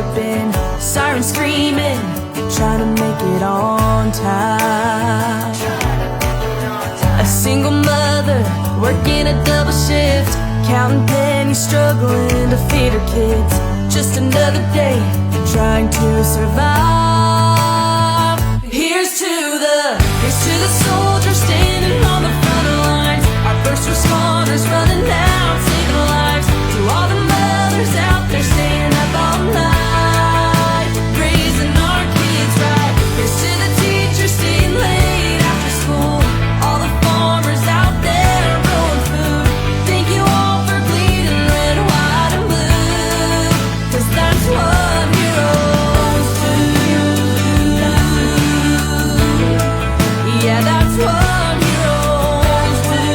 ever been. Sirens screaming, trying to make it on time. A single mother working a double shift, counting pennies, struggling to feed her kids. Just another day trying to survive. Here's to the soldiers standing on the front lines, our first responders running out saving lives. To all the mothers out there staying up all night, raising our kids right. Here's to the teachers staying late after school, all the farmers out there growing food. Thank you all for bleeding red, white, and blue, 'cause that's what heroes do. Yeah, that's what heroes do.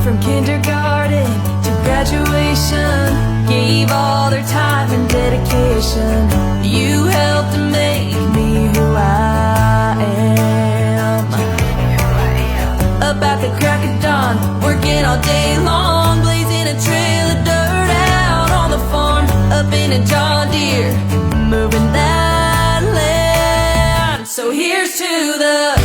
From kindergarten to graduation, gave all their time and dedication. You helped to make me who I am. Up at the crack of dawn, working all day long, blazing a trail of dirt out on the farm. Up in a John Deere, moving that land. So here's to the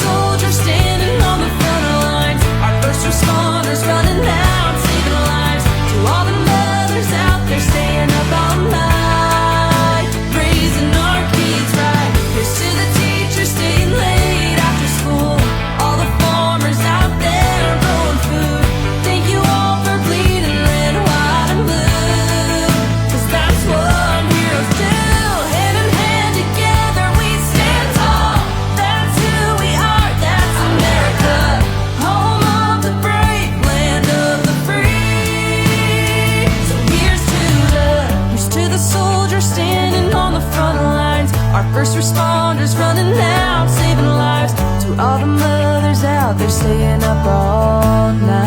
soldiers standing on the front lines, our first responders running out saving lives. To all the mothers out there staying up all night, raising our kids right. Here's to the teachers staying late after school, all the farmers out there growing food. Thank you all for bleeding red, white, and blue, 'cause that's what heroes do. Hand in hand together we stand tall. That's who we are, that's America, home of the brave, land of the free. So here's to the soldiers standing on the front lines, our first responders running out saving lives. To all the mothers out there staying up all night.